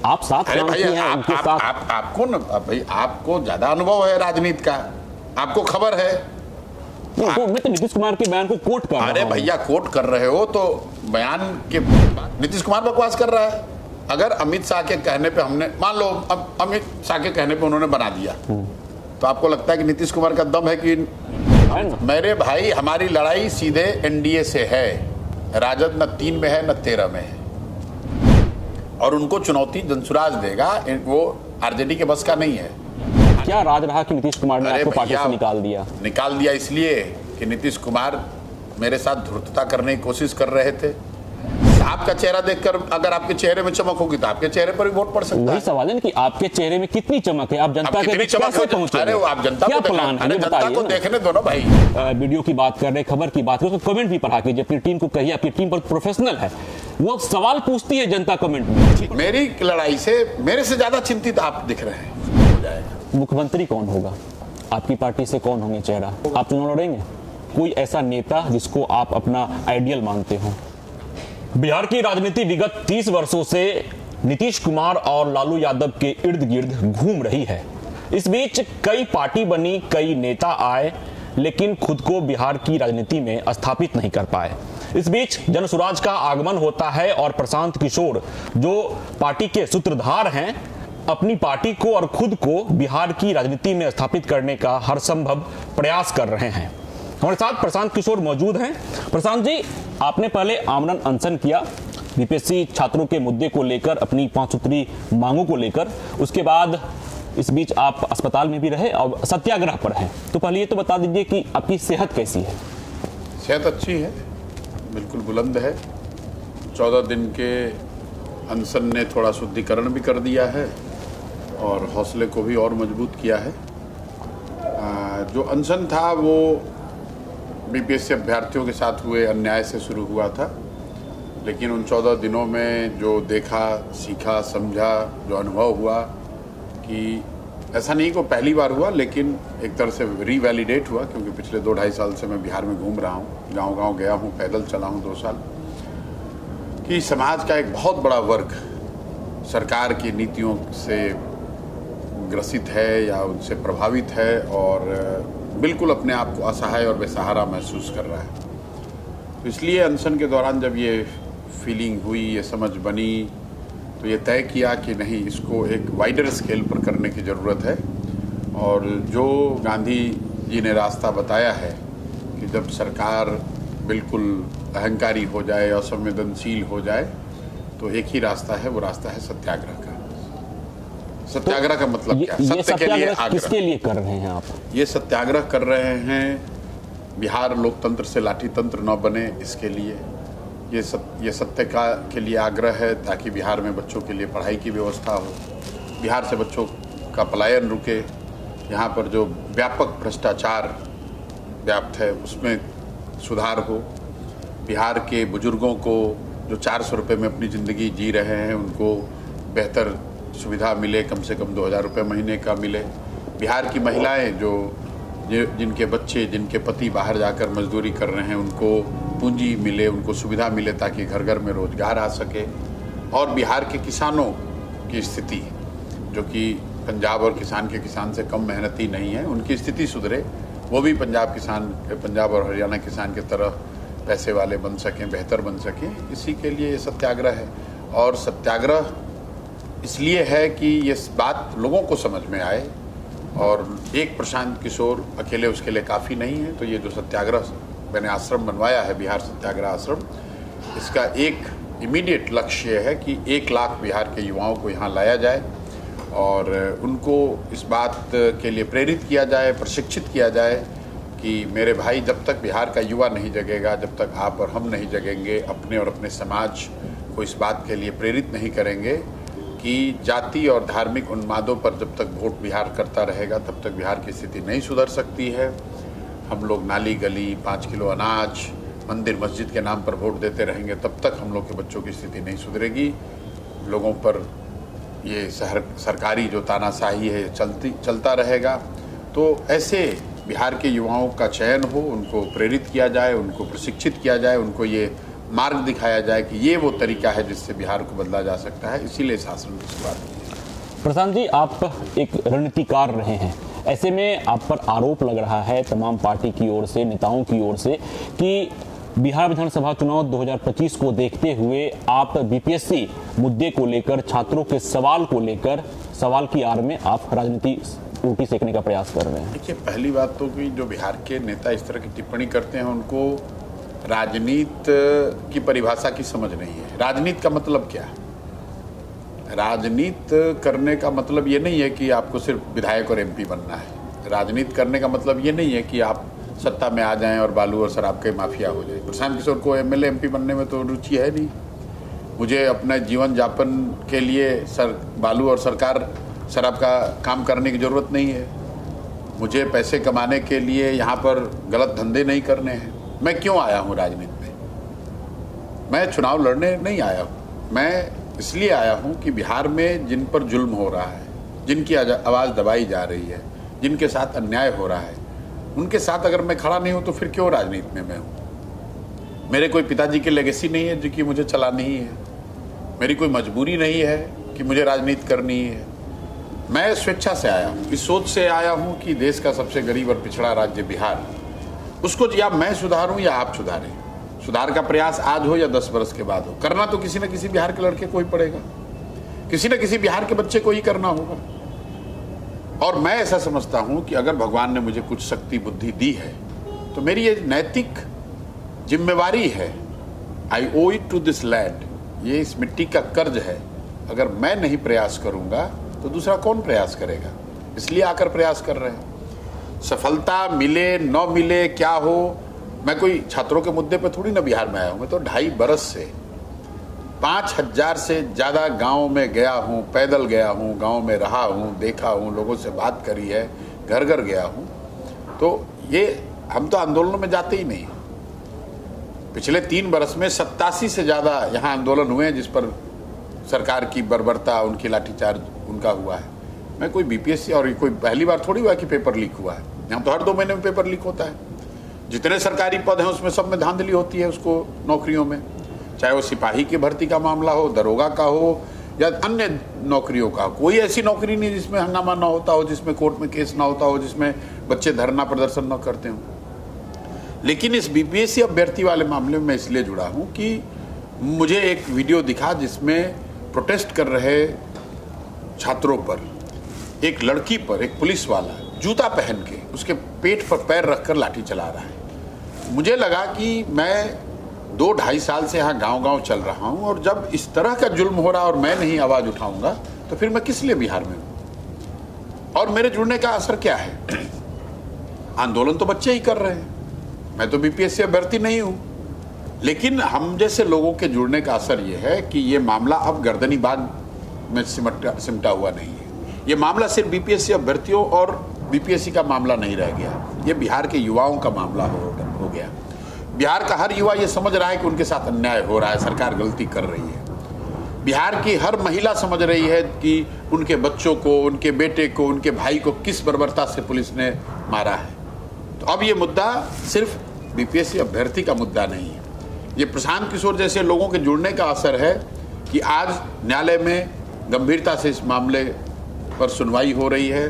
आप साथ अरे काम भाई किए हैं उनके साथ। आपको न भाई, आपको ज्यादा अनुभव है राजनीति का, आपको खबर है। मैं तो नीतीश कुमार के बयान को कोट कर रहा हूं। अरे भैया कोट कर रहे हो तो बयान के नीतीश कुमार बकवास कर रहा है। अगर अमित शाह के कहने पे हमने, मान लो अब अमित शाह के कहने पे उन्होंने बना दिया, तो आपको लगता है कि नीतीश कुमार का दम है कि मेरे भाई हमारी लड़ाई सीधे एनडीए से है। राजद न 3 में है न 13 में है, और उनको चुनौती जनसुराज देगा, वो आरजेडी के बस का नहीं है। क्या राज रहा कि नीतीश कुमार ने आपको पार्टी से निकाल दिया इसलिए कि नीतीश कुमार मेरे साथ धूर्तता करने की कोशिश कर रहे थे। आपका चेहरा देखकर अगर आपके चेहरे में चमक होगी तो आपके चेहरे पर भी वोट पड़ सकता है। वही सवाल है ना कि आपके चेहरे में कितनी चमक है, आप जनता के बीच कैसे पहुंचे? अरे आप जनता क्या को प्लान है जनता को देखने दो ना भाई। वीडियो की बात कर रहे, खबर की बात कर, तो कमेंट भी पढ़ा कीजिए, अपनी टीम को कहिए, आपकी टीम बहुत प्रोफेशनल है, वो सवाल पूछती है जनता कमेंट में। मेरी लड़ाई से मेरे से ज्यादा चिंतित आप दिख रहे हैं। हो जाएगा। मुख्यमंत्री कौन होगा? आपकी पार्टी से कौन होंगे चेहरा? आप चुनाव लड़ेंगे? कोई ऐसा नेता जिसको आप अपना आइडियल मानते हो? बिहार की राजनीति विगत 30 वर्षों से नीतीश कुमार और लालू यादव के इर्द गिर्द घूम रही है। इस बीच कई पार्टी बनी, कई नेता आए, लेकिन खुद को बिहार की राजनीति में स्थापित नहीं कर पाए। इस बीच जनसुराज का आगमन होता है और प्रशांत किशोर, जो पार्टी के सूत्रधार हैं, अपनी पार्टी को और खुद को बिहार की राजनीति में स्थापित करने का हर संभव प्रयास कर रहे हैं। हमारे साथ प्रशांत किशोर मौजूद हैं। प्रशांत जी, आपने पहले आमरण अनशन किया बीपीएससी छात्रों के मुद्दे को लेकर, अपनी 5 सूत्री मांगों को लेकर, उसके बाद इस बीच आप अस्पताल में भी रहे और सत्याग्रह पर हैं। तो पहले ये तो बता दीजिए कि आपकी सेहत कैसी है? सेहत अच्छी है, बिल्कुल बुलंद है। 14 दिन के अनशन ने थोड़ा शुद्धिकरण भी कर दिया है और हौसले को भी और मजबूत किया है। जो अनशन था वो बीपीएससी अभ्यर्थियों के साथ हुए अन्याय से शुरू हुआ था, लेकिन उन 14 दिनों में जो देखा, सीखा, समझा, जो अनुभव हुआ कि ऐसा नहीं को पहली बार हुआ, लेकिन एक तरह से रीवैलिडेट हुआ, क्योंकि पिछले 2-2.5 साल से मैं बिहार में घूम रहा हूँ, गांव-गांव गया हूँ, पैदल चला हूँ 2 साल, कि समाज का एक बहुत बड़ा वर्ग सरकार की नीतियों से ग्रसित है या उनसे प्रभावित है और बिल्कुल अपने आप को असहाय और बेसहारा महसूस कर रहा है। तो इसलिए अनशन के दौरान जब ये फीलिंग हुई, ये समझ बनी, तो ये तय किया कि नहीं, इसको एक वाइडर स्केल पर करने की ज़रूरत है। और जो गांधी जी ने रास्ता बताया है कि जब सरकार बिल्कुल अहंकारी हो जाए, असंवेदनशील हो जाए, तो एक ही रास्ता है, वो रास्ता है सत्याग्रह का। सत्याग्रह का मतलब क्या? सत्य के लिए आग्रह। किसके लिए कर रहे हैं आप? ये सत्याग्रह कर रहे हैं बिहार लोकतंत्र से लाठी तंत्र न बने, इसके लिए। ये सत्य के लिए आग्रह है ताकि बिहार में बच्चों के लिए पढ़ाई की व्यवस्था हो, बिहार से बच्चों का पलायन रुके, यहाँ पर जो व्यापक भ्रष्टाचार व्याप्त है उसमें सुधार हो, बिहार के बुजुर्गों को जो 400 रुपये में अपनी ज़िंदगी जी रहे हैं उनको बेहतर सुविधा मिले, कम से कम 2000 रुपये महीने का मिले। बिहार की महिलाएं जिनके बच्चे, जिनके पति बाहर जाकर मजदूरी कर रहे हैं, उनको पूंजी मिले, उनको सुविधा मिले ताकि घर घर में रोजगार आ सके। और बिहार के किसानों की स्थिति, जो कि पंजाब और किसान से कम मेहनती नहीं है, उनकी स्थिति सुधरे, वो भी पंजाब और हरियाणा किसान की तरह पैसे वाले बन सकें, बेहतर बन सकें। इसी के लिए ये सत्याग्रह है। और सत्याग्रह इसलिए है कि ये बात लोगों को समझ में आए, और एक प्रशांत किशोर अकेले उसके लिए काफ़ी नहीं है। तो ये जो सत्याग्रह मैंने आश्रम बनवाया है, बिहार सत्याग्रह आश्रम, इसका एक इमीडिएट लक्ष्य है कि 1 लाख बिहार के युवाओं को यहाँ लाया जाए और उनको इस बात के लिए प्रेरित किया जाए, प्रशिक्षित किया जाए कि मेरे भाई, जब तक बिहार का युवा नहीं जगेगा, जब तक आप और हम नहीं जगेंगे, अपने और अपने समाज को इस बात के लिए प्रेरित नहीं करेंगे कि जाति और धार्मिक उन्मादों पर जब तक वोट बिहार करता रहेगा, तब तक बिहार की स्थिति नहीं सुधर सकती है। हम लोग नाली गली, 5 किलो अनाज, मंदिर मस्जिद के नाम पर वोट देते रहेंगे, तब तक हम लोग के बच्चों की स्थिति नहीं सुधरेगी। लोगों पर ये सरकारी जो तानाशाही है चलता रहेगा। तो ऐसे बिहार के युवाओं का चयन हो, उनको प्रेरित किया जाए, उनको प्रशिक्षित किया जाए, उनको ये मार्ग दिखाया जाए कि ये वो तरीका है जिससे बिहार को बदला जा सकता है, इसीलिए शासन की शुरुआत की है। प्रशांत जी, आप एक रणनीतिकार रहे हैं, ऐसे में आप पर आरोप लग रहा है तमाम पार्टी की ओर से, नेताओं की ओर से, कि बिहार विधानसभा चुनाव 2025 को देखते हुए आप बीपीएससी मुद्दे को लेकर, छात्रों के सवाल को लेकर, सवाल की आड़ में आप राजनीति रोटी सेकने का प्रयास कर रहे हैं। देखिए, पहली बात तो कि जो बिहार के नेता इस तरह की टिप्पणी करते हैं उनको राजनीति की परिभाषा की समझ नहीं है। राजनीति का मतलब क्या है? राजनीति करने का मतलब ये नहीं है कि आपको सिर्फ विधायक और एमपी बनना है। राजनीति करने का मतलब ये नहीं है कि आप सत्ता में आ जाएं और बालू और शराब के माफिया हो जाएं। प्रशांत किशोर को एमएलए एमपी बनने में तो रुचि है नहीं। मुझे अपने जीवन यापन के लिए बालू और शराब का काम करने की ज़रूरत नहीं है। मुझे पैसे कमाने के लिए यहाँ पर गलत धंधे नहीं करने हैं। मैं क्यों आया हूँ राजनीति में? मैं चुनाव लड़ने नहीं आया हूँ। मैं इसलिए आया हूँ कि बिहार में जिन पर जुल्म हो रहा है, जिनकी आवाज़ दबाई जा रही है, जिनके साथ अन्याय हो रहा है, उनके साथ अगर मैं खड़ा नहीं हूँ तो फिर क्यों राजनीति में मैं हूँ? मेरे कोई पिताजी की लेगेसी नहीं है जो कि मुझे चलानी ही है। मेरी कोई मजबूरी नहीं है कि मुझे राजनीति करनी है। मैं स्वेच्छा से आया हूँ, इस सोच से आया हूँ कि देश का सबसे गरीब और पिछड़ा राज्य बिहार, उसको या मैं सुधारूँ या आप सुधारें। सुधार का प्रयास आज हो या 10 वर्ष के बाद हो, करना तो किसी न किसी बिहार के लड़के को ही पड़ेगा, किसी न किसी बिहार के बच्चे को ही करना होगा। और मैं ऐसा समझता हूँ कि अगर भगवान ने मुझे कुछ शक्ति बुद्धि दी है तो मेरी ये नैतिक जिम्मेवारी है। आई ओ इट टू दिस लैंड, ये इस मिट्टी का कर्ज है। अगर मैं नहीं प्रयास करूँगा तो दूसरा कौन प्रयास करेगा? इसलिए आकर प्रयास कर रहे हैं। सफलता मिले न मिले क्या हो, मैं कोई छात्रों के मुद्दे पे थोड़ी ना बिहार में आया हूँ। मैं तो 2.5 बरस से 5000 से ज़्यादा गांव में गया हूँ, पैदल गया हूँ, गांव में रहा हूँ, देखा हूँ, लोगों से बात करी है, घर घर गया हूँ। तो ये हम तो आंदोलनों में जाते ही नहीं। पिछले 3 बरस में 87 से ज़्यादा यहाँ आंदोलन हुए हैं जिस पर सरकार की बर्बरता, उनकी लाठीचार्ज उनका हुआ है। मैं कोई बीपीएससी और कोई पहली बार थोड़ी हुआ कि पेपर लीक हुआ है। यहाँ तो हर 2 महीने में पेपर लीक होता है। जितने सरकारी पद हैं उसमें सब में धांधली होती है उसको नौकरियों में, चाहे वो सिपाही की भर्ती का मामला हो, दरोगा का हो या अन्य नौकरियों का। कोई ऐसी नौकरी नहीं जिसमें हंगामा ना होता हो, जिसमें कोर्ट में केस ना होता हो, जिसमें बच्चे धरना प्रदर्शन ना करते हों। लेकिन इस बीपीएससी अभ्यर्थी वाले मामले में मैं इसलिए जुड़ा हूँ कि मुझे एक वीडियो दिखा जिसमें प्रोटेस्ट कर रहे छात्रों पर एक लड़की पर एक पुलिस वाला जूता पहन के उसके पेट पर पैर रखकर लाठी चला रहा है। मुझे लगा कि मैं 2-2.5 साल से यहाँ गांव-गांव चल रहा हूँ और जब इस तरह का जुल्म हो रहा और मैं नहीं आवाज़ उठाऊंगा तो फिर मैं किस लिए बिहार में हूँ? और मेरे जुड़ने का असर क्या है? आंदोलन तो बच्चे ही कर रहे हैं, मैं तो बीपीएससी अभ्यर्थी नहीं हूँ। लेकिन हम जैसे लोगों के जुड़ने का असर ये है कि ये मामला अब गर्दनीबाग में सिमटा हुआ नहीं है। ये मामला सिर्फ बीपीएससी अभ्यर्थियों और बीपीएससी का मामला नहीं रह गया, ये बिहार के युवाओं का मामला हो गया। बिहार का हर युवा ये समझ रहा है कि उनके साथ अन्याय हो रहा है, सरकार गलती कर रही है। बिहार की हर महिला समझ रही है कि उनके बच्चों को, उनके बेटे को, उनके भाई को किस बर्बरता से पुलिस ने मारा है। तो अब ये मुद्दा सिर्फ बीपीएससी अभ्यर्थी का मुद्दा नहीं है, ये प्रशांत किशोर जैसे लोगों के जुड़ने का असर है कि आज न्यायालय में गंभीरता से इस मामले पर सुनवाई हो रही है,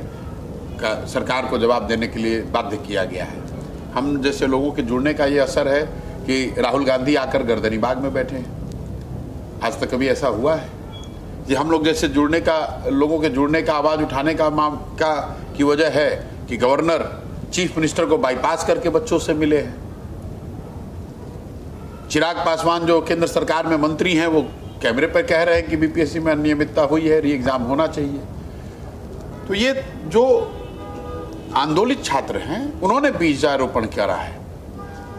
सरकार को जवाब देने के लिए बाध्य किया गया है। हम जैसे लोगों के जुड़ने का ये असर है कि राहुल गांधी आकर गर्दनीबाग में बैठे हैं। आज तक कभी ऐसा हुआ है? ये हम लोग जैसे लोगों के जुड़ने का, आवाज़ उठाने का की वजह है कि गवर्नर चीफ मिनिस्टर को बाईपास करके बच्चों से मिले हैं। चिराग पासवान जो केंद्र सरकार में मंत्री हैं वो कैमरे पर कह रहे हैं कि बीपीएससी में अनियमितता हुई है, री एग्जाम होना चाहिए। तो ये जो आंदोलित छात्र हैं उन्होंने बीजारोपण करा है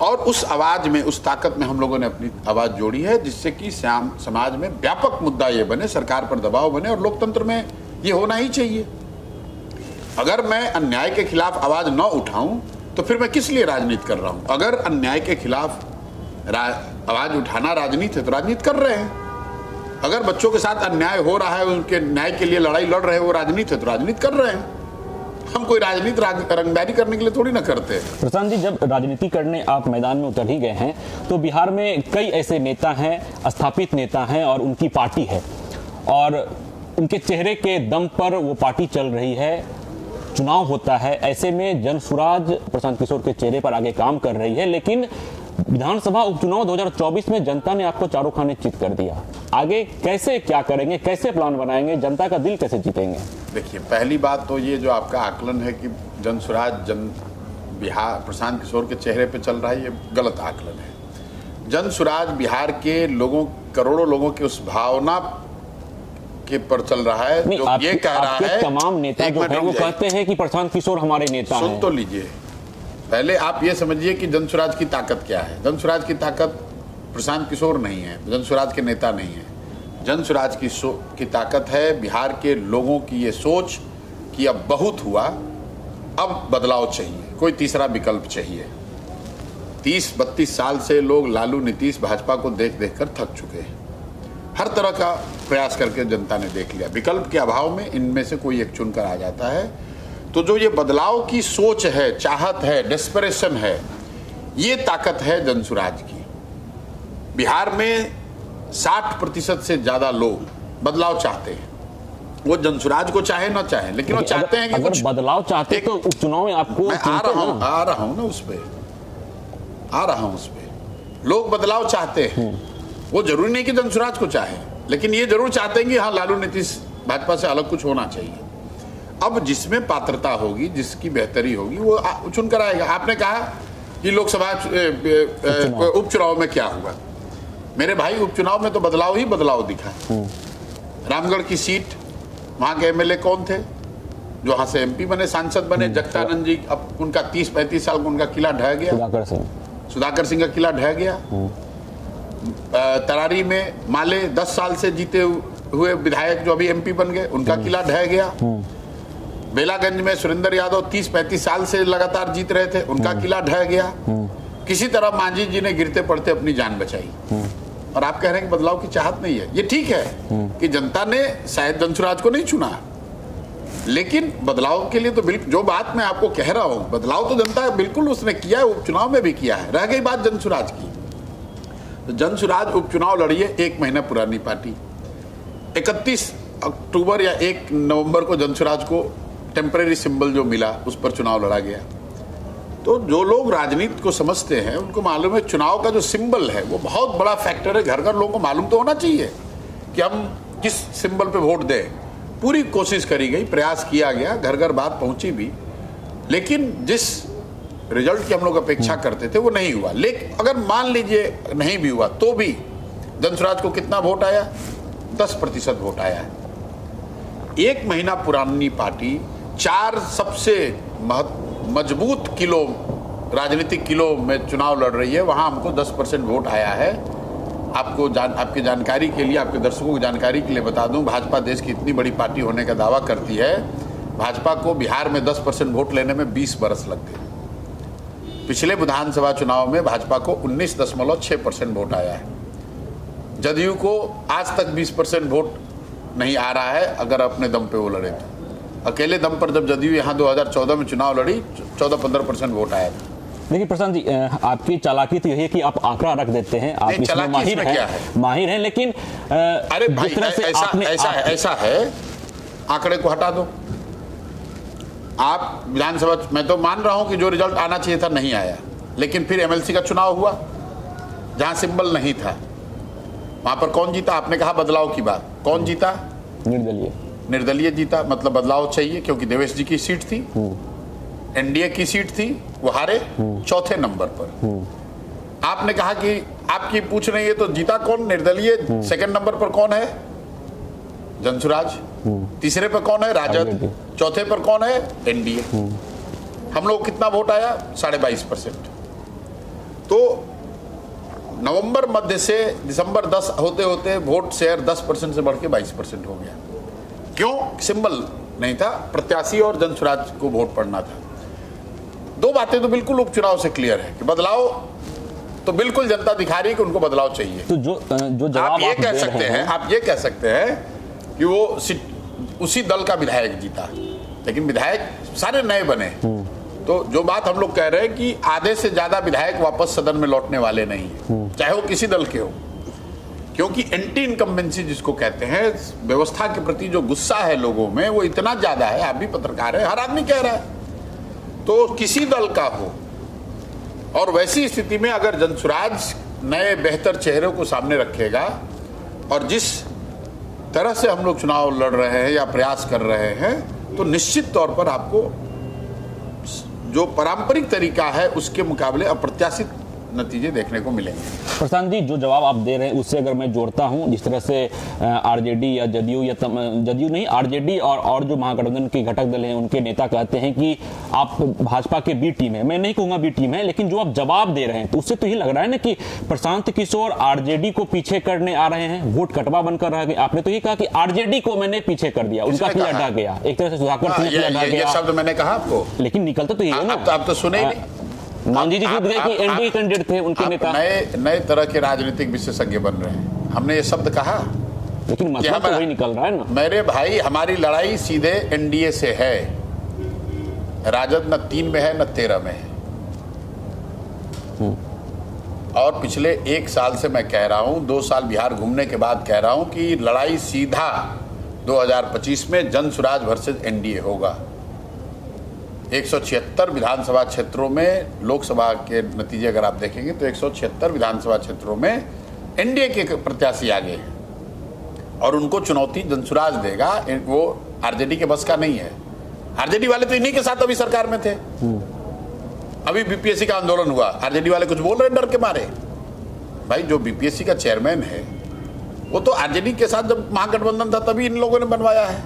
और उस आवाज में, उस ताकत में हम लोगों ने अपनी आवाज जोड़ी है जिससे कि समाज में व्यापक मुद्दा ये बने, सरकार पर दबाव बने और लोकतंत्र में ये होना ही चाहिए। अगर मैं अन्याय के खिलाफ आवाज न उठाऊं तो फिर मैं किस लिए राजनीति कर रहा हूं? अगर अन्याय के खिलाफ आवाज उठाना राजनीति है तो राजनीति कर रहे हैं। अगर बच्चों के साथ अन्याय हो रहा है, उनके न्याय के लिए लड़ाई लड़ रहे हैं, वो राजनीति है तो राजनीति कर रहे हैं। हम कोई राजनीति रंगदारी करने के लिए थोड़ी ना करते हैं। प्रशांत जी, जब राजनीति करने आप मैदान में उतर ही गए हैं तो बिहार में कई ऐसे नेता हैं, स्थापित नेता हैं और उनकी पार्टी है और उनके चेहरे के दम पर वो पार्टी चल रही है, चुनाव होता है। ऐसे में जनसुराज प्रशांत किशोर के चेहरे पर आगे काम कर रही है, लेकिन विधानसभा उपचुनाव 2024 में जनता ने आपको चारों खाने चित कर दिया। आगे कैसे क्या करेंगे, कैसे प्लान बनाएंगे, जनता का दिल कैसे जीतेंगे? देखिए, पहली बात तो ये जो आपका आकलन है कि जनसुराज बिहार प्रशांत किशोर के चेहरे पे चल रहा है, ये गलत आकलन है। जनसुराज बिहार के लोगों, करोड़ों लोगों की उस भावना के पर चल रहा है जो ये कह रहा है। तमाम नेता जो है वो कहते हैं कि प्रशांत किशोर हमारे नेता हैं। सुन तो लीजिए, पहले आप ये समझिए कि जनसुराज की ताकत क्या है। जनसुराज की ताकत प्रशांत किशोर नहीं है, जनसुराज के नेता नहीं है। जनसुराज की ताकत है बिहार के लोगों की ये सोच कि अब बहुत हुआ, अब बदलाव चाहिए, कोई तीसरा विकल्प चाहिए। 30-32 साल से लोग लालू, नीतीश, भाजपा को देख देख कर थक चुके हैं। हर तरह का प्रयास करके जनता ने देख लिया। विकल्प के अभाव में इनमें से कोई एक चुनकर आ जाता है। तो जो ये बदलाव की सोच है, चाहत है, डेस्परेशन है, ये ताकत है जनसुराज की। बिहार में 60% से ज्यादा लोग बदलाव चाहते हैं। वो जनसुराज को चाहे ना चाहे, लेकिन वो चाहते हैं कि कुछ बदलाव चाहते तो उपचुनाव में आपको आ रहा हूं ना उस पे लोग बदलाव चाहते हैं। वो जरूरी नहीं कि जनसुराज को चाहे, लेकिन ये जरूर चाहते हैं कि हाँ, लालू, नीतीश, भाजपा से अलग कुछ होना चाहिए। अब जिसमें पात्रता होगी, जिसकी बेहतरी होगी, वो चुनकर आएगा। आपने कहा कि लोकसभा उपचुनाव में क्या हुआ। मेरे भाई, उपचुनाव में तो बदलाव ही बदलाव दिखा। रामगढ़ की सीट, वहां के एमएलए कौन थे जो वहां से एमपी बने, सांसद बने? जगतानंद जी, अब उनका 30-35 साल का उनका किला ढह गया। सुधाकर सिंह का किला ढह गया। तरारी में माले 10 साल से जीते हुए विधायक जो अभी एमपी बन गए, उनका किला ढह गया। बेलागंज में सुरेंद्र यादव 30-35 साल से लगातार जीत रहे थे, उनका किला ढह गया। किसी तरह मांझी जी ने गिरते पड़ते अपनी जान बचाई। और आप कह रहे हैं कि बदलाव की चाहत नहीं है। ये ठीक है कि जनता ने शायद जनसुराज को नहीं चुना, लेकिन बदलाव के लिए तो बिल्कुल, जो बात मैं आपको कह रहा हूं, बदलाव तो जनता बिल्कुल उसने किया है, उपचुनाव में भी किया है। रह गई बात जनसुराज की, तो जनसुराज उपचुनाव लड़ी है 1 महीना पुरानी पार्टी। 31 अक्टूबर या 1 नवंबर को जनसुराज को टेम्परेरी सिंबल जो मिला, उस पर चुनाव लड़ा गया। तो जो लोग राजनीति को समझते हैं उनको मालूम है चुनाव का जो सिंबल है वो बहुत बड़ा फैक्टर है। घर घर लोगों को मालूम तो होना चाहिए कि हम किस सिंबल पे वोट दें। पूरी कोशिश करी गई, प्रयास किया गया, घर घर बात पहुंची भी, लेकिन जिस रिजल्ट की हम लोग अपेक्षा करते थे वो नहीं हुआ। लेकिन अगर मान लीजिए नहीं भी हुआ तो भी जनसुराज को कितना वोट आया? 10% वोट आया है। 1 महीना पुरानी पार्टी 4 सबसे मजबूत किलो, राजनीतिक किलो में चुनाव लड़ रही है, वहां हमको 10% वोट आया है। आपकी जानकारी के लिए, आपके दर्शकों की जानकारी के लिए बता दूं, भाजपा देश की इतनी बड़ी पार्टी होने का दावा करती है। भाजपा को बिहार में 10% वोट लेने में 20 बरस लग गए। पिछले विधानसभा चुनाव में भाजपा को 19.6% वोट आया है। जदयू को आज तक 20% वोट नहीं आ रहा है, अगर अपने दम पे वो लड़े तो। अकेले दम पर जब जदयू यहाँ 2014 में चुनाव लड़ी, 14-15% वोट आया था। देखिए प्रशांत जी, आपकी चालाकी तो यही है कि आप आंकड़ा रख देते हैं, आप इसमें माहिर हैं, लेकिन अरे भाई, ऐसा है, आंकड़े को हटा दो। आप विधानसभा, मैं तो मान रहा हूं कि जो रिजल्ट आना चाहिए था नहीं आया, लेकिन फिर एमएलसी का चुनाव हुआ जहां सिंबल नहीं था, वहां पर कौन जीता? आपने कहा बदलाव की बात, कौन जीता? निर्दलीय जीता। मतलब बदलाव चाहिए, क्योंकि देवेश जी की सीट थी, एनडीए की सीट थी, वो हारे 4थे नंबर पर। आपने कहा कि आपकी पूछ रही है तो जीता कौन? निर्दलीय। सेकंड नंबर पर कौन है? जनसुराज। तीसरे पर कौन है? राजद। चौथे पर कौन है? एनडीए। हम लोग कितना वोट आया? 22.5%। तो नवंबर मध्य से दिसंबर 10 होते होते वोट शेयर 10% से बढ़ के 22% हो गया। क्यों? सिंबल नहीं था, प्रत्याशी और जनसुराज को वोट पड़ना था। 2 बातें तो बिल्कुल उपचुनाव से क्लियर है कि बदलाव तो बिल्कुल जनता दिखा रही है कि उनको बदलाव चाहिए। तो जो जवाब आप ये कह सकते हैं, आप ये कह सकते हैं कि वो उसी दल का विधायक जीता, लेकिन विधायक सारे नए बने। तो जो बात हम लोग कह रहे हैं कि आधे से ज्यादा विधायक वापस सदन में लौटने वाले नहीं है, चाहे वो किसी दल के हो, क्योंकि एंटी इनकम्बेंसी जिसको कहते हैं, व्यवस्था के प्रति जो गुस्सा है लोगों में वो इतना ज्यादा है। आप भी पत्रकार है, हर आदमी कह रहा है, तो किसी दल का हो। और वैसी स्थिति में अगर जनसुराज नए बेहतर चेहरों को सामने रखेगा और जिस तरह से हम लोग चुनाव लड़ रहे हैं या प्रयास कर रहे हैं, तो निश्चित तौर पर आपको जो पारंपरिक तरीका है उसके मुकाबले अप्रत्याशित नतीजे देखने को मिलेंगे। प्रशांत जी, जो जवाब आप दे रहे हैं उससे अगर मैं जोड़ता हूं, जिस तरह से आरजेडी या जदयू या जदयू नहीं, आरजेडी और जो महागठबंधन के घटक दल हैं उनके नेता कहते हैं कि आप भाजपा के बी टीम है। मैं नहीं कहूंगा बी टीम है, लेकिन जो आप जवाब दे रहे हैं तो उससे तो ये लग रहा है ना कि प्रशांत किशोर आरजेडी को पीछे करने आ रहे हैं, वोट कटवा बनकर रह गए। आपने तो ये कहा कि आरजेडी को मैंने पीछे कर दिया, उनका किला ढह गया, एक तरह से सुधाकर सिंह किला ढह गया। शब्द मैंने कहा आपको, लेकिन निकलता तो ये है ना। आप तो सुने ही नहीं। मान जी जीत गए कि एनडीए कैंडिडेट थे उनके नेता। नए तरह के राजनीतिक विशेषज्ञ बन रहे हैं, हमने ये शब्द कहा, लेकिन मतलब तो वही निकल रहा है ना। मेरे भाई, हमारी लड़ाई सीधे एनडीए से है। राजद न 3 में है न 13 में है। और पिछले 1 साल से मैं कह रहा हूं, 2 साल बिहार घूमने के बाद कह रहा हूं कि लड़ाई सीधा 2025 में जनसुराज वर्सेस एनडीए होगा। 176 विधानसभा क्षेत्रों में, लोकसभा के नतीजे अगर आप देखेंगे तो 176 विधानसभा क्षेत्रों में एनडीए के प्रत्याशी आगे हैं और उनको चुनौती जनसुराज देगा। वो आरजेडी के बस का नहीं है। आरजेडी वाले तो इन्हीं के साथ अभी सरकार में थे। अभी बीपीएससी का आंदोलन हुआ, आरजेडी वाले कुछ बोल रहे डर के मारे। भाई, जो बीपीएससी का चेयरमैन है वो तो आरजेडी के साथ जब महागठबंधन था तभी इन लोगों ने बनवाया है,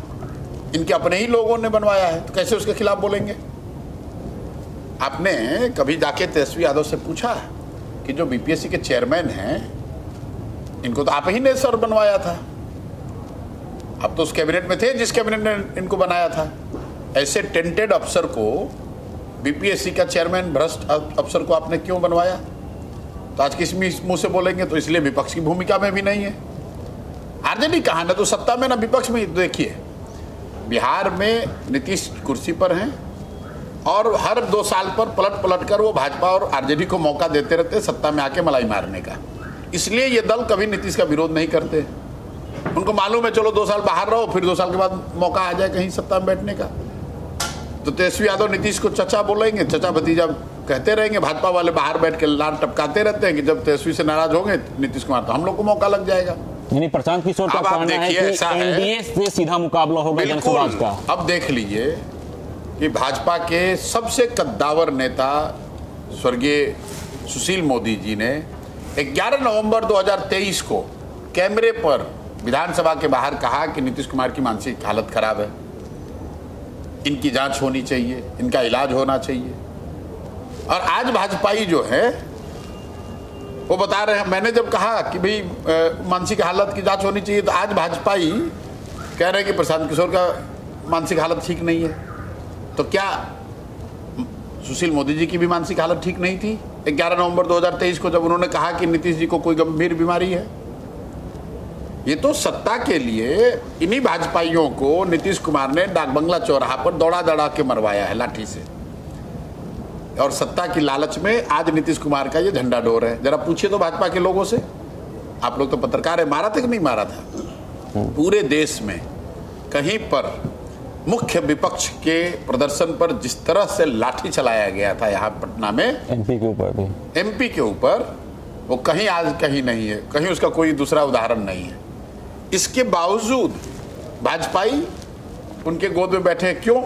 इनके अपने ही लोगों ने बनवाया है, तो कैसे उसके खिलाफ बोलेंगे? आपने कभी जाके तेजस्वी यादव से पूछा कि जो बीपीएससी के चेयरमैन हैं इनको तो आप ही ने सर बनवाया था, आप तो उस कैबिनेट में थे जिस कैबिनेट ने इनको बनाया था। ऐसे टेंटेड अफसर को, बीपीएससी का चेयरमैन भ्रष्ट अफसर को आपने क्यों बनवाया? तो आज किस मुंह से बोलेंगे? तो इसलिए विपक्ष की भूमिका में भी नहीं है। आरजेडी कहां, ना तो सत्ता में ना विपक्ष में। देखिए, बिहार में नीतीश कुर्सी पर हैं और हर 2 साल पर पलट कर वो भाजपा और आरजेडी को मौका देते रहते सत्ता में आके मलाई मारने का। इसलिए ये दल कभी नीतीश का विरोध नहीं करते। उनको मालूम है चलो 2 साल बाहर रहो, फिर 2 साल के बाद मौका आ जाए कहीं सत्ता में बैठने का। तो तेजस्वी यादव नीतीश को चचा बोलेंगे, चचा भतीजा कहते रहेंगे। भाजपा वाले बाहर बैठ के लाल टपकाते रहते हैं कि जब तेजस्वी से नाराज होंगे नीतीश कुमार तो हम लोग को मौका लग जाएगा। यानी प्रशांत किशोर का कहना है कि एनडीए से सीधा मुकाबला होगा जनसुराज का। अब देख लीजिए कि भाजपा के सबसे कद्दावर नेता स्वर्गीय सुशील मोदी जी ने 11 नवंबर 2023 को कैमरे पर विधानसभा के बाहर कहा कि नीतीश कुमार की मानसिक हालत खराब है, इनकी जांच होनी चाहिए, इनका इलाज होना चाहिए। और आज भाजपाई जो है वो बता रहे हैं, मैंने जब कहा कि भाई मानसिक हालत की जांच होनी चाहिए, तो आज भाजपाई कह रहे हैं कि प्रशांत किशोर का मानसिक हालत ठीक नहीं है। तो क्या सुशील मोदी जी की भी मानसिक हालत ठीक नहीं थी 11 नवंबर 2023 को, जब उन्होंने कहा कि नीतीश जी को कोई गंभीर बीमारी है? ये तो सत्ता के लिए इन्हीं भाजपाइयों को नीतीश कुमार ने डाकबंगला चौराहा पर दौड़ा दौड़ा के मरवाया है लाठी से। और सत्ता की लालच में आज नीतीश कुमार का ये झंडा डोर है। जरा पूछिए तो भाजपा के लोगों से, आप लोग तो पत्रकार है, मारा था कि नहीं मारा था? पूरे देश में कहीं पर मुख्य विपक्ष के प्रदर्शन पर जिस तरह से लाठी चलाया गया था यहाँ पटना में, एमपी के ऊपर भी, एमपी के ऊपर, वो कहीं आज कहीं नहीं है, कहीं उसका कोई दूसरा उदाहरण नहीं है। इसके बावजूद भाजपाई उनके गोद में बैठे, क्यों?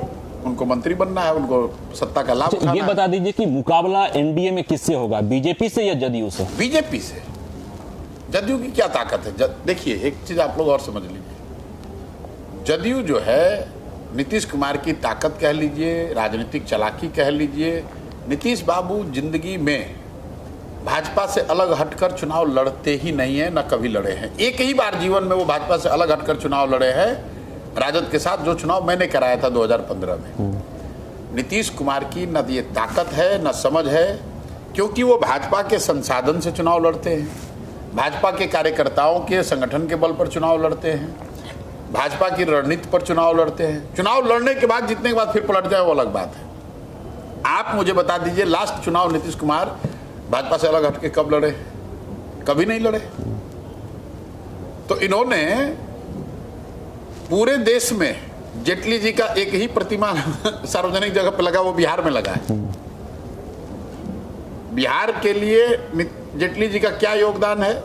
उनको मंत्री बनना है, उनको सत्ता का लाभ उठाना है। ये बता दीजिए कि मुकाबला एनडीए में किससे होगा, बीजेपी से या जदयू से? बीजेपी से। जदयू की क्या ताकत है? देखिए, एक चीज आप लोग और समझ लीजिए, जदयू जो है नीतीश कुमार की ताकत कह लीजिए, राजनीतिक चालाकी कह लीजिए, नीतीश बाबू जिंदगी में भाजपा से अलग हटकर चुनाव लड़ते ही नहीं है, न कभी लड़े हैं। एक ही बार जीवन में वो भाजपा से अलग हटकर चुनाव लड़े हैं, राजद के साथ, जो चुनाव मैंने कराया था 2015 में। नीतीश कुमार की न ये ताकत है न समझ है, क्योंकि वो भाजपा के संसाधन से चुनाव लड़ते हैं, भाजपा के कार्यकर्ताओं के संगठन के बल पर चुनाव लड़ते हैं। भाजपा की रणनीति पर चुनाव लड़ते हैं। चुनाव लड़ने के बाद, जीतने के बाद फिर पलट जाए वो अलग बात है। आप मुझे बता दीजिए, लास्ट चुनाव नीतीश कुमार भाजपा से अलग हटके कब लड़े? कभी नहीं लड़े। तो इन्होंने पूरे देश में जेटली जी का एक ही प्रतिमा सार्वजनिक जगह पर लगा, वो बिहार में लगा है। बिहार के लिए जेटली जी का क्या योगदान है?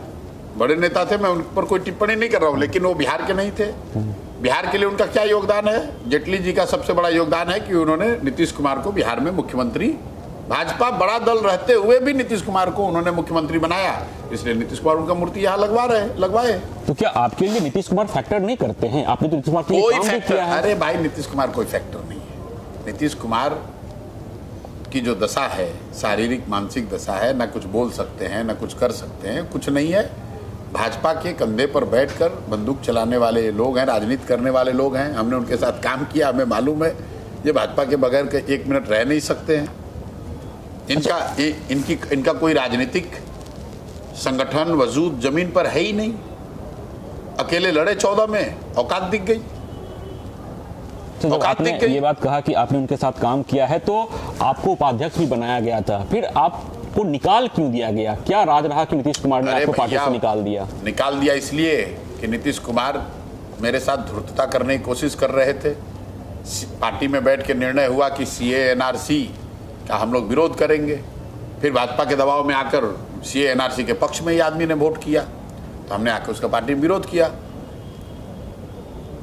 बड़े नेता थे, मैं उन पर कोई टिप्पणी नहीं कर रहा हूं, लेकिन वो बिहार के नहीं थे। बिहार के लिए उनका क्या योगदान है? जेटली जी का सबसे बड़ा योगदान है कि उन्होंने नीतीश कुमार को बिहार में मुख्यमंत्री, भाजपा बड़ा दल रहते हुए भी नीतीश कुमार को उन्होंने मुख्यमंत्री बनाया, इसलिए नीतीश कुमार उनका मूर्ति यहाँ लगवाए। तो क्या आपके लिए नीतीश कुमार फैक्टर नहीं करते हैं? आपने तो नीतीश कुमार के लिए कोई काम भी फैक्टर, किया है। अरे भाई नीतीश कुमार कोई फैक्टर नहीं है। नीतीश कुमार की जो दशा है, शारीरिक मानसिक दशा है, ना कुछ बोल सकते हैं ना कुछ कर सकते हैं, कुछ नहीं है। भाजपा के कंधे पर बैठकर बंदूक चलाने वाले लोग हैं, राजनीति करने वाले लोग हैं। हमने उनके साथ काम किया, हमें मालूम है ये भाजपा के बगैर के एक मिनट रह नहीं सकते हैं। इनका कोई राजनीतिक संगठन वजूद जमीन पर है ही नहीं। अकेले लड़े 14 में, औकात दिख गई। तो जब आपने ये बात कहा कि आपने उनके साथ काम किया है, तो आपको उपाध्यक्ष भी बनाया गया था, फिर आपको निकाल क्यों दिया गया? क्या राज रहा कि नीतीश कुमार ने आपको पार्टी से निकाल दिया? निकाल दिया इसलिए कि नीतीश कुमार मेरे साथ धूर्तता करने की कोशिश कर रहे थे। पार्टी में बैठ के निर्णय हुआ कि सीए एनआरसी का हम लोग विरोध करेंगे। फिर भाजपा के दबाव में आकर सीए एनआरसी के पक्ष में ही आदमी ने वोट किया, तो हमने आकर उसका पार्टी में विरोध किया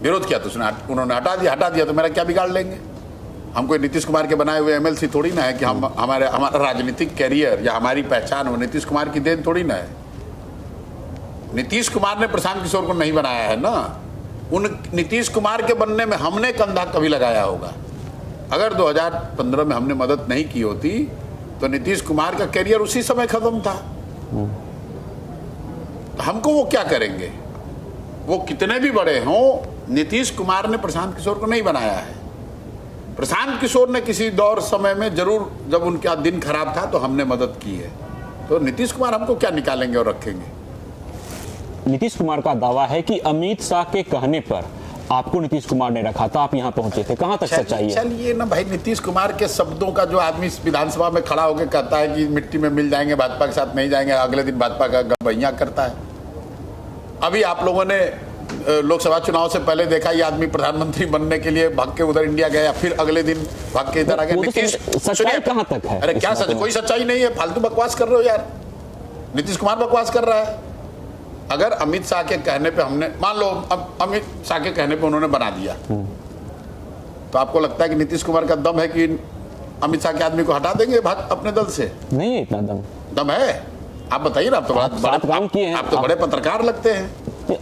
तो उन्होंने हटा दिया। तो मेरा क्या बिगाड़ लेंगे? हम कोई नीतीश कुमार के बनाए हुए एमएलसी थोड़ी ना है कि हमारा राजनीतिक कैरियर या हमारी पहचान वो नीतीश कुमार की देन थोड़ी ना है। नीतीश कुमार ने प्रशांत किशोर को नहीं बनाया है ना। उन नीतीश कुमार के बनने में हमने कंधा कभी लगाया होगा? अगर 2015 में हमने मदद नहीं की होती तो नीतीश कुमार का कैरियर उसी समय खत्म था। तो हमको वो क्या करेंगे? वो कितने भी बड़े हों, नीतीश कुमार ने प्रशांत किशोर को नहीं बनाया है। प्रशांत किशोर ने किसी दौर समय में जरूर, जब उनका दिन खराब था तो हमने मदद की है। तो नीतीश कुमार हमको क्या निकालेंगे और रखेंगे? नीतीश कुमार का दावा है कि अमित शाह के कहने पर आपको नीतीश कुमार ने रखा था, आप यहाँ पहुंचे थे। कहां तक सच्चाई है? चलिए ना भाई, नीतीश कुमार के शब्दों का जो आदमी विधानसभा में खड़ा होकर कहता है कि मिट्टी में मिल जाएंगे, भाजपा के साथ नहीं जाएंगे, अगले दिन भाजपा का गड़बैया करता है। अभी आप लोगों ने लोकसभा चुनाव से पहले देखा, ये आदमी प्रधानमंत्री बनने के लिए भाग के उधर इंडिया गया, फिर अगले दिन भाग के इधर आ गया। नीतीश, सच्चाई कहां तक है? अरे क्या सच? कोई सच्चाई नहीं है, फालतू बकवास कर रहे हो यार। नीतीश कुमार बकवास कर रहा है। अगर अमित शाह के कहने पे हमने, मान लो अमित शाह के कहने पे उन्होंने बना दिया, तो आपको लगता है कि नीतीश कुमार का दम है कि अमित शाह के आदमी को हटा देंगे अपने दल से? नहीं है इतना दम है? आप बताइए ना। आप तो साथ काम किए हैं, आप तो बड़े पत्रकार लगते हैं।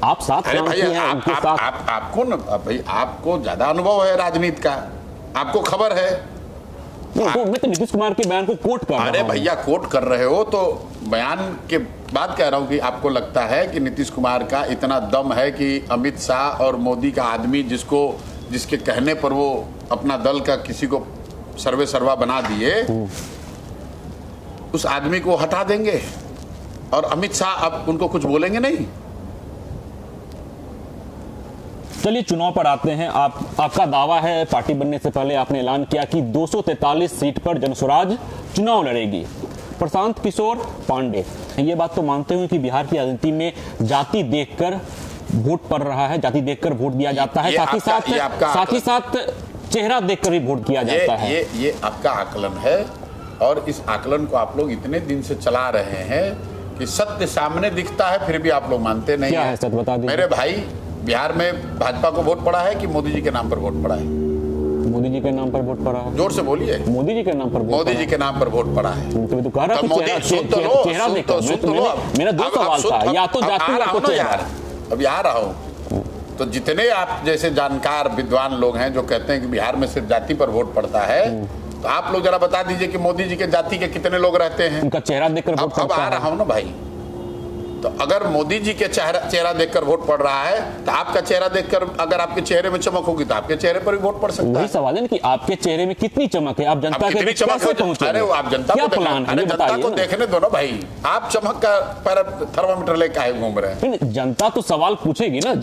आप साथ काम किए हैं उनके साथ। आपको ना भाई, आपको ज्यादा अनुभव है राजनीति का, आपको खबर है। मैं तो नीतीश कुमार के बयान को कोट कर रहा हूं। अरे भैया, कोट कर रहे हो तो बयान के बाद कह रहा हूं कि आपको लगता है कि नीतीश कुमार का इतना दम है कि अमित शाह और मोदी का आदमी, जिसके कहने पर वो अपना दल का किसी को सर्वे सर्वा बना दिए, उस आदमी को हटा देंगे और अमित शाह अब उनको कुछ बोलेंगे नहीं? चलिए चुनाव पर आते हैं। आपका दावा है, पार्टी बनने से पहले आपने ऐलान किया कि 243 सीट पर जनसुराज चुनाव लड़ेगी। प्रशांत किशोर पांडे, ये बात तो मानते हुए कि बिहार की राजनीति में जाति देखकर वोट पड़ रहा है, जाति देखकर वोट दिया जाता है, साथ ही साथ चेहरा देखकर भी वोट किया जाता है। ये आपका आकलन है, और इस आकलन को आप लोग इतने दिन से चला रहे हैं कि सत्य सामने दिखता है, फिर भी आप लोग मानते नहीं। क्या है सत्य, बता दीजिए। मेरे भाई, बिहार में भाजपा को वोट पड़ा है कि मोदी जी के नाम पर वोट पड़ा है? मोदी जी के नाम पर वोट पड़ा है। जोर से बोलिए। मोदी जी के नाम पर, मोदी जी के नाम पर वोट पड़ा है। तो कह रहा चेहरा देखकर। मेरा दो सवाल था, या तो जाति या तो चेहरा। अभी आ रहा हूँ। तो जितने आप जैसे जानकार विद्वान लोग हैं जो कहते हैं कि बिहार में सिर्फ जाति पर वोट पड़ता है, तो आप लोग जरा बता दीजिए कि मोदी जी के जाति के कितने लोग रहते हैं? उनका चेहरा देखकर वोट पड़ता है। अब आ रहा हूँ ना भाई, तो अगर मोदी जी के चेहरा देखकर वोट पड़ रहा है तो आपका चेहरा देखकर अगर आपके चेहरे में चमक होगी तो आपके चेहरे पर भी वोट पड़ सकता है। वही सवाल है ना कि आपके चेहरे में कितनी चमक है, आप जनता के बीच कैसे पहुंचे? अरे आप जनता क्या को प्लान है, ये जनता बताइए को ना। देखने दो ना भाई, आप चमक का पर थर्मामीटर लेकर काहे घूम रहे हैं? नहीं, जनता तो सवाल पूछेगी ना,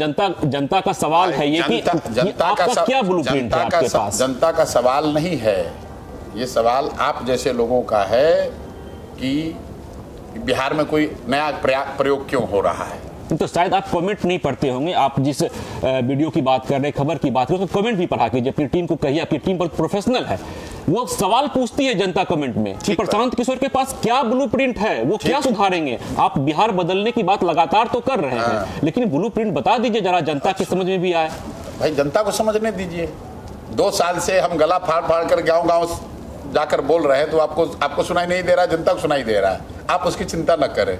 जनता का सवाल है ये कि आपका क्या ब्लूप्रिंट है आपके पास? जनता का सवाल नहीं है ये, सवाल आप जैसे लोगों का है कि बिहार में कोई नया प्रयोग क्यों हो रहा है। तो शायद आप कमेंट नहीं पढ़ते होंगे, आप जिस वीडियो की बात कर रहे हैं, खबर की बात कर रहे हैं, तो कमेंट भी पढ़ा कीजिए, अपनी टीम को कहिए, आपकी टीम बहुत प्रोफेशनल है, वो सवाल पूछती है जनता कमेंट में कि प्रशांत किशोर के पास क्या ब्लूप्रिंट है, वो क्या सुधारेंगे। आप बिहार बदलने की बात लगातार तो कर रहे हैं, लेकिन ब्लूप्रिंट बता दीजिए जरा, जनता की समझ में भी आए। भाई जनता को समझने दीजिए, 2 साल से हम गला फाड़ फाड़ कर गांव जाकर बोल रहे हैं तो आपको सुनाई नहीं दे रहा, जनता को सुनाई दे रहा है, आप उसकी चिंता न करें।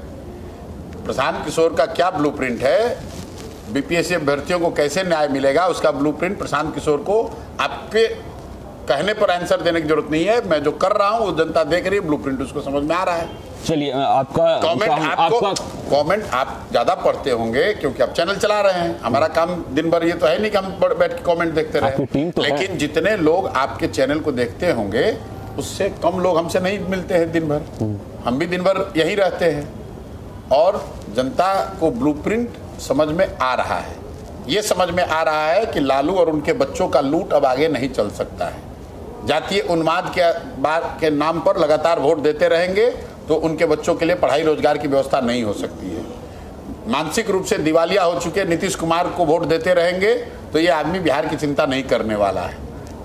प्रशांत किशोर का क्या ब्लूप्रिंट है, बीपीएससी अभ्यर्थियों को कैसे न्याय मिलेगा, उसका ब्लूप्रिंट प्रशांत किशोर को आपके कहने पर आंसर देने की जरूरत नहीं है। मैं जो कर रहा हूं वो जनता देख रही है, ब्लूप्रिंट उसको समझ में आ रहा है। चलिए, आपका कमेंट आप ज्यादा पढ़ते होंगे क्योंकि आप चैनल चला रहे हैं, हमारा काम दिन भर ये तो है नहीं कि हम बैठ के कमेंट देखते रहे, लेकिन जितने लोग आपके चैनल को देखते होंगे उससे कम लोग हमसे नहीं मिलते हैं दिन भर, हम भी दिन भर यही रहते हैं, और जनता को ब्लूप्रिंट समझ में आ रहा है। ये समझ में आ रहा है कि लालू और उनके बच्चों का लूट अब आगे नहीं चल सकता है। जातीय उन्माद के नाम पर लगातार वोट देते रहेंगे तो उनके बच्चों के लिए पढ़ाई रोजगार की व्यवस्था नहीं हो सकती है। मानसिक रूप से दिवालिया हो चुके नीतीश कुमार को वोट देते रहेंगे तो ये आदमी बिहार की चिंता नहीं करने वाला है।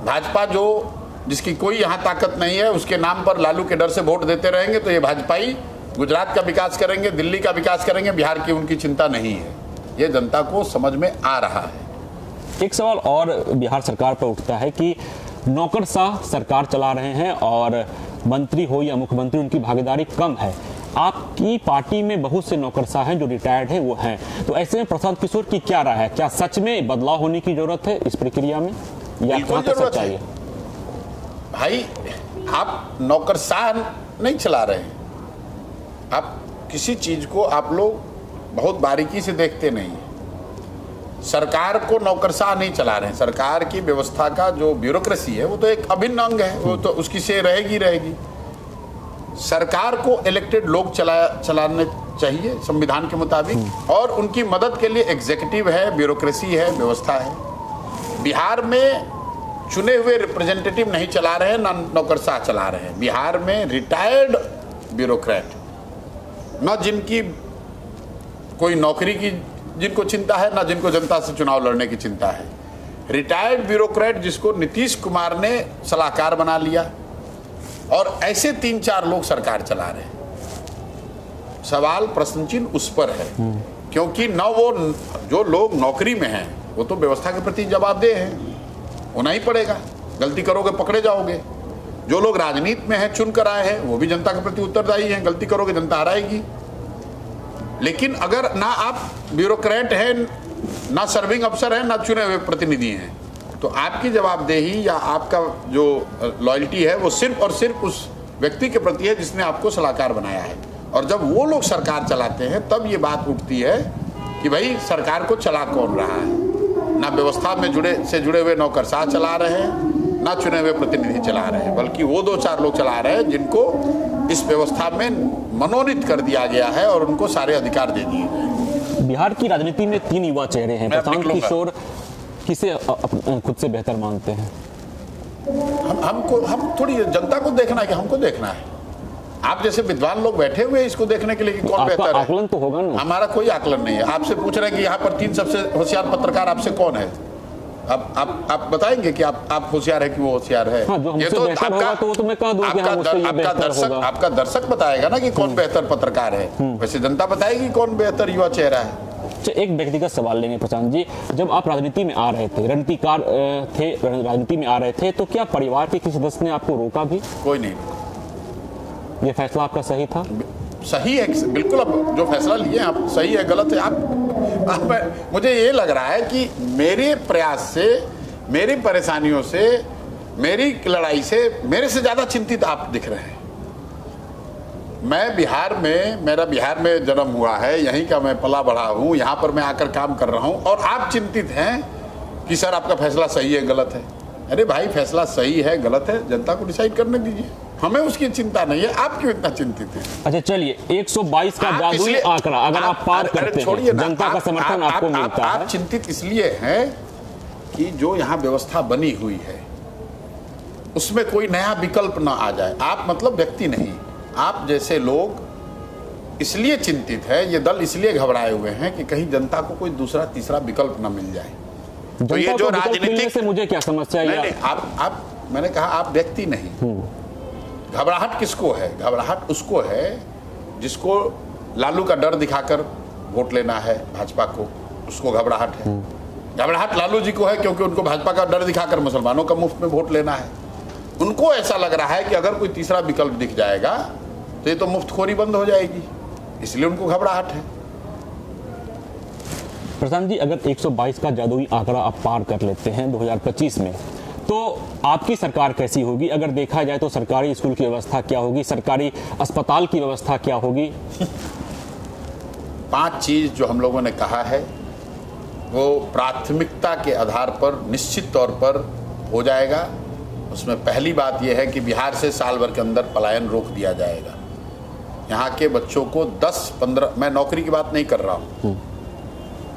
भाजपा जिसकी कोई यहाँ ताकत नहीं है, उसके नाम पर लालू के डर से वोट देते रहेंगे तो ये भाजपाई गुजरात का विकास करेंगे, दिल्ली का विकास करेंगे, बिहार की उनकी चिंता नहीं है। ये जनता को समझ में आ रहा है। एक सवाल और बिहार सरकार पर उठता है कि नौकरशाह सरकार चला रहे हैं और मंत्री हो या मुख्यमंत्री, उनकी भागीदारी कम है। आपकी पार्टी में बहुत से नौकरशाह हैं जो रिटायर्ड हैं, वो हैं, तो ऐसे में प्रशांत किशोर की क्या राय है? क्या सच में बदलाव होने की जरूरत है इस प्रक्रिया में, या कहां तक सच्चाई है? भाई आप नौकरशाह नहीं चला रहे हैं, आप किसी चीज को आप लोग बहुत बारीकी से देखते नहीं हैं। सरकार को नौकरशाह नहीं चला रहे हैं, सरकार की व्यवस्था का जो ब्यूरोक्रेसी है वो तो एक अभिन्न अंग है, वो तो उसकी से रहेगी। सरकार को इलेक्टेड लोग चलाने चाहिए संविधान के मुताबिक, और उनकी मदद के लिए एग्जीक्यूटिव है, ब्यूरोक्रेसी है, व्यवस्था है। बिहार में चुने हुए रिप्रेजेंटेटिव नहीं चला रहे हैं, ना नौकरशाह चला रहे हैं। बिहार में रिटायर्ड ब्यूरोक्रेट, न जिनकी कोई नौकरी की जिनको चिंता है, ना जिनको जनता से चुनाव लड़ने की चिंता है, रिटायर्ड ब्यूरोक्रेट जिसको नीतीश कुमार ने सलाहकार बना लिया, और ऐसे 3-4 लोग सरकार चला रहे हैं। सवाल प्रश्न चिन्ह उस पर है, क्योंकि न वो जो लोग नौकरी में हैं वो तो व्यवस्था के प्रति जवाबदेह हैं, होना ही पड़ेगा, गलती करोगे पकड़े जाओगे। जो लोग राजनीति में हैं, चुन कर आए हैं, वो भी जनता के प्रति उत्तरदायी हैं, गलती करोगे जनता हराएगी। लेकिन अगर ना आप ब्यूरोक्रेट हैं, ना सर्विंग अफसर हैं, ना चुने हुए प्रतिनिधि हैं, तो आपकी जवाबदेही या आपका जो लॉयल्टी है वो सिर्फ और सिर्फ उस व्यक्ति के प्रति है जिसने आपको सलाहकार बनाया है। और जब वो लोग सरकार चलाते हैं तब ये बात उठती है कि भाई सरकार को चला कौन रहा है। ना व्यवस्था में जुड़े हुए नौकरशाह चला रहे हैं, ना चुने हुए प्रतिनिधि चला रहे हैं, बल्कि वो 2-4 लोग चला रहे हैं जिनको इस व्यवस्था में मनोनीत कर दिया गया है और उनको सारे अधिकार दे दिए गए। बिहार की राजनीति में 3 युवा चेहरे हैं। प्रशांत किशोर किसे खुद से बेहतर मानते हैं? हम थोड़ी जनता को देखना है कि हमको देखना है। आप जैसे विद्वान लोग बैठे हुए हैं इसको देखने के लिए कि कौन बेहतर है। आकलन तो होगा ना? हमारा कोई आकलन नहीं है। आपसे पूछ रहे हैं कि यहाँ पर 3 सबसे होशियार पत्रकार आपसे कौन है। आप बताएंगे कि आप होशियार है कि वो होशियार है? हाँ, जो हमसे बेहतर होगा तो वो तो मैं कह दूं कि हाँ, मुझसे ये बेहतर होगा। आपका दर्शक बताएगा ना कि कौन बेहतर पत्रकार है, वैसे जनता बताएगी कौन बेहतर युवा चेहरा है। एक व्यक्तिगत सवाल लेंगे प्रशांत जी, जब आप राजनीति में आ रहे थे, रणनीतिकार थे, राजनीति में आ रहे थे, तो क्या परिवार के किसी सदस्य ने आपको रोका भी? कोई नहीं। ये फैसला आपका सही था? सही है, बिल्कुल। अब जो फैसला लिए आप सही है गलत है, आप मुझे ये लग रहा है कि मेरे प्रयास से, मेरी परेशानियों से, मेरी लड़ाई से मेरे से ज्यादा चिंतित आप दिख रहे हैं। मैं बिहार में, मेरा बिहार में जन्म हुआ है, यहीं का मैं पला बढ़ा हूँ, यहाँ पर मैं आकर काम कर रहा हूँ, और आप चिंतित हैं कि सर आपका फैसला सही है गलत है। अरे भाई, फैसला सही है गलत है जनता को डिसाइड करने दीजिए, हमें उसकी चिंता नहीं है। आप क्यों इतना चिंतित हैं? अच्छा चलिए, 122 का जादुई आंकड़ा अगर आप पार करते हैं, जनता का समर्थन आपको मिलता है। आप चिंतित इसलिए हैं कि जो यहाँ व्यवस्था बनी हुई है उसमें कोई नया विकल्प ना आ जाए। आप मतलब व्यक्ति नहीं, आप जैसे लोग इसलिए चिंतित है, ये दल इसलिए घबराए हुए हैं कि कहीं जनता को कोई दूसरा तीसरा विकल्प ना मिल जाए। तो ये जो राजनीतिक से मुझे क्या समस्या है? नहीं, आप मैंने कहा आप व्यक्ति नहीं। घबराहट किसको है? घबराहट उसको है जिसको लालू का डर दिखाकर वोट लेना है भाजपा को, उसको घबराहट है। घबराहट लालू जी को है क्योंकि उनको भाजपा का डर दिखाकर मुसलमानों का मुफ्त में वोट लेना है। उनको ऐसा लग रहा है कि अगर कोई तीसरा विकल्प दिख जाएगा तो ये तो मुफ्तखोरी बंद हो जाएगी, इसलिए उनको घबराहट है। प्रशांत जी, अगर 122 का जादुई आंकड़ा आप पार कर लेते हैं 2025 में, तो आपकी सरकार कैसी होगी? अगर देखा जाए तो सरकारी स्कूल की व्यवस्था क्या होगी, सरकारी अस्पताल की व्यवस्था क्या होगी? 5 चीज जो हम लोगों ने कहा है वो प्राथमिकता के आधार पर निश्चित तौर पर हो जाएगा। उसमें पहली बात यह है कि बिहार से साल भर के अंदर पलायन रोक दिया जाएगा। यहाँ के बच्चों को 10-15, मैं नौकरी की बात नहीं कर रहा हूँ,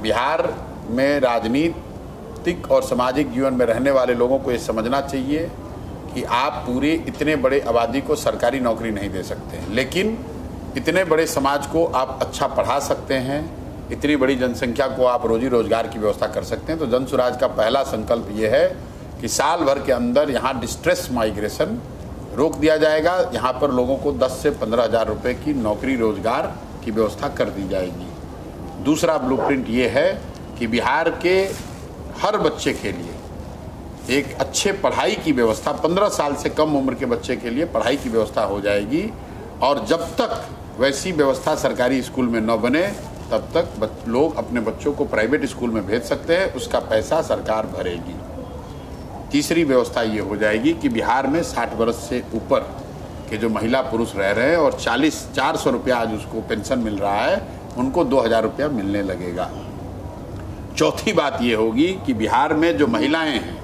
बिहार में राजनीतिक और सामाजिक जीवन में रहने वाले लोगों को ये समझना चाहिए कि आप पूरे इतने बड़े आबादी को सरकारी नौकरी नहीं दे सकते हैं, लेकिन इतने बड़े समाज को आप अच्छा पढ़ा सकते हैं, इतनी बड़ी जनसंख्या को आप रोजी रोजगार की व्यवस्था कर सकते हैं। तो जन स्वराज का पहला संकल्प ये है कि साल भर के अंदर यहाँ डिस्ट्रेस माइग्रेशन रोक दिया जाएगा। यहाँ पर लोगों को 10 से 15 हज़ार रुपये की नौकरी रोजगार की व्यवस्था कर दी जाएगी। दूसरा ब्लूप्रिंट ये है कि बिहार के हर बच्चे के लिए एक अच्छे पढ़ाई की व्यवस्था, 15 साल से कम उम्र के बच्चे के लिए पढ़ाई की व्यवस्था हो जाएगी, और जब तक वैसी व्यवस्था सरकारी स्कूल में न बने तब तक लोग अपने बच्चों को प्राइवेट स्कूल में भेज सकते हैं, उसका पैसा सरकार भरेगी। तीसरी व्यवस्था ये हो जाएगी कि बिहार में 60 वर्ष से ऊपर के जो महिला पुरुष रह रहे हैं और 400 रुपया आज उसको पेंशन मिल रहा है, उनको 2000 रुपया मिलने लगेगा। चौथी बात ये होगी कि बिहार में जो महिलाएं हैं,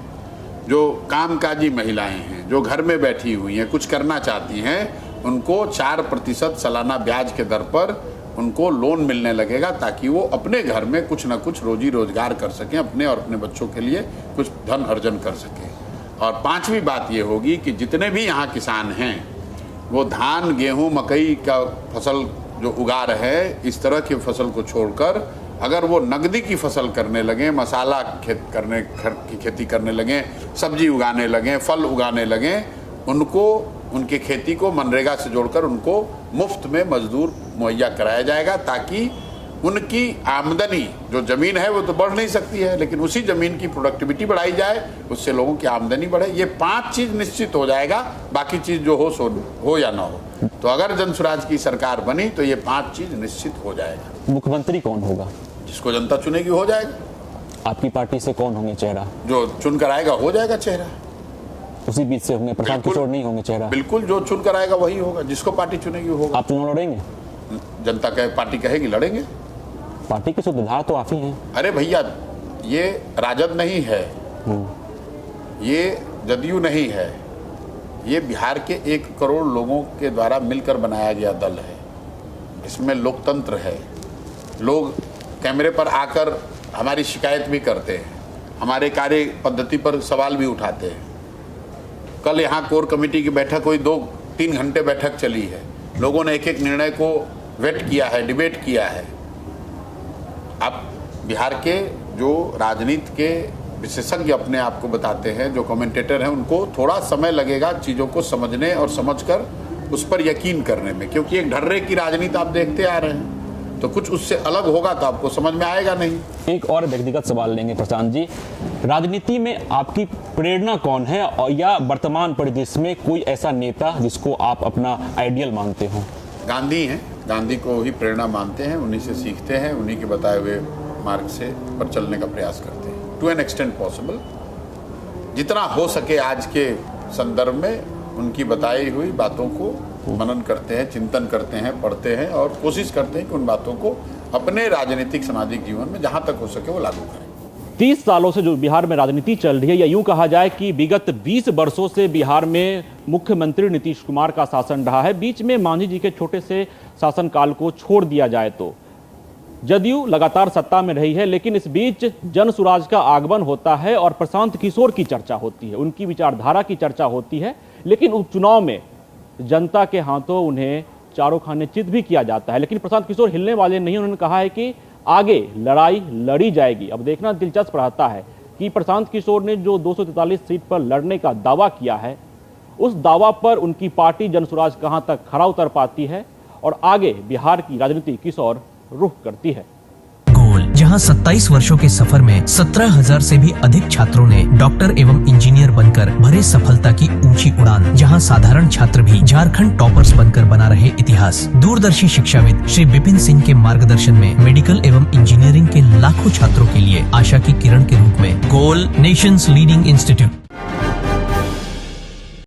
जो कामकाजी महिलाएं हैं, जो घर में बैठी हुई हैं, कुछ करना चाहती हैं, उनको 4% सालाना ब्याज के दर पर उनको लोन मिलने लगेगा, ताकि वो अपने घर में कुछ ना कुछ रोजी रोजगार कर सकें, अपने और अपने बच्चों के लिए कुछ धन अर्जन कर सकें। और पांचवी बात ये होगी कि जितने भी यहाँ किसान हैं वो धान, गेहूँ, मकई का फसल जो उगा रहे हैं, इस तरह की फसल को छोड़कर अगर वो नकदी की फसल करने लगें, मसाला की खेती करने लगें, सब्जी उगाने लगें, फल उगाने लगें, उनको उनके खेती को मनरेगा से जोड़कर उनको मुफ्त में मजदूर मुहैया कराया जाएगा, ताकि उनकी आमदनी, जो ज़मीन है वो तो बढ़ नहीं सकती है, लेकिन उसी ज़मीन की प्रोडक्टिविटी बढ़ाई जाए, उससे लोगों की आमदनी बढ़े। ये 5 चीज़ निश्चित हो जाएगा, बाकी चीज़ जो हो या ना हो। तो अगर जन स्वराज की सरकार बनी तो ये 5 चीज़ निश्चित हो जाएगा। मुख्यमंत्री कौन होगा? जिसको जनता चुनेगी हो जाएगा। आपकी पार्टी से कौन होंगे चेहरा? जो चुनकर आएगा हो जाएगा चेहरा। उसी बीच से होंगे? प्रशांत किशोर नहीं होंगे चेहरा? बिल्कुल, जो चुनकर आएगा वही होगा, जिसको पार्टी चुनेगी होगा। आप चुनाव लड़ेंगे? जनता पार्टी कहेगी लड़ेंगे। पार्टी के सूत्रधार तो आप ही हैं। अरे भैया, ये राजद नहीं है, ये जदयू नहीं है, ये बिहार के 1 करोड़ लोगों के द्वारा मिलकर बनाया गया दल है। इसमें लोकतंत्र है। लोग कैमरे पर आकर हमारी शिकायत भी करते हैं, हमारे कार्य पद्धति पर सवाल भी उठाते हैं। कल यहाँ कोर कमेटी की बैठक हुई, 2-3 घंटे बैठक चली है। लोगों ने एक निर्णय को वेट किया है, डिबेट किया है। अब बिहार के जो राजनीति के विशेषज्ञ अपने आप को बताते हैं, जो कमेंटेटर हैं, उनको थोड़ा समय लगेगा चीज़ों को समझने और समझकर उस पर यकीन करने में, क्योंकि एक ढर्रे की राजनीति आप देखते आ रहे हैं, तो कुछ उससे अलग होगा तो आपको समझ में आएगा नहीं। एक और व्यक्तिगत सवाल लेंगे प्रशांत जी, राजनीति में आपकी प्रेरणा कौन है, और या वर्तमान परिदृश्य में कोई ऐसा नेता जिसको आप अपना आइडियल मानते हो? गांधी हैं, गांधी को ही प्रेरणा मानते हैं, उन्हीं से सीखते हैं, उन्हीं के बताए हुए मार्ग से पर चलने का प्रयास करते हैं, टू एन एक्सटेंट पॉसिबल। जितना हो सके आज के संदर्भ में उनकी बताई हुई बातों को मनन करते हैं, चिंतन करते हैं, पढ़ते हैं और कोशिश करते हैं कि उन बातों को अपने राजनीतिक सामाजिक जीवन में जहां तक हो सके वो लागू करें। 30 सालों से जो बिहार में राजनीति चल रही है, या यूं कहा जाए कि विगत 20 वर्षों से बिहार में मुख्यमंत्री नीतीश कुमार का शासन रहा है। बीच में मांझी जी के छोटे से शासनकाल को छोड़ दिया जाए तो जदयू लगातार सत्ता में रही है, लेकिन इस बीच जन सुराज का आगमन होता है और प्रशांत किशोर की चर्चा होती है, उनकी विचारधारा की चर्चा होती है। लेकिन उपचुनाव में जनता के हाथों उन्हें चारों खाने चित भी किया जाता है, लेकिन प्रशांत किशोर हिलने वाले नहीं। उन्होंने कहा है कि आगे लड़ाई लड़ी जाएगी। अब देखना दिलचस्प रहता है कि प्रशांत किशोर ने जो 243 सीट पर लड़ने का दावा किया है, उस दावा पर उनकी पार्टी जनसुराज कहां तक खरा उतर पाती है और आगे बिहार की राजनीति किस ओर रुख करती है। गोल, जहां 27 वर्षों के सफर में 17,000 से भी अधिक छात्रों ने डॉक्टर एवं इंजीनियर बनकर भरे सफलता की ऊंची उड़ान, जहां साधारण छात्र भी झारखंड टॉपर्स बनकर बना रहे इतिहास। दूरदर्शी शिक्षाविद श्री विपिन सिंह के मार्गदर्शन में मेडिकल एवं इंजीनियरिंग के लाखों छात्रों के लिए आशा की किरण के रूप में गोल, नेशंस लीडिंग इंस्टीट्यूट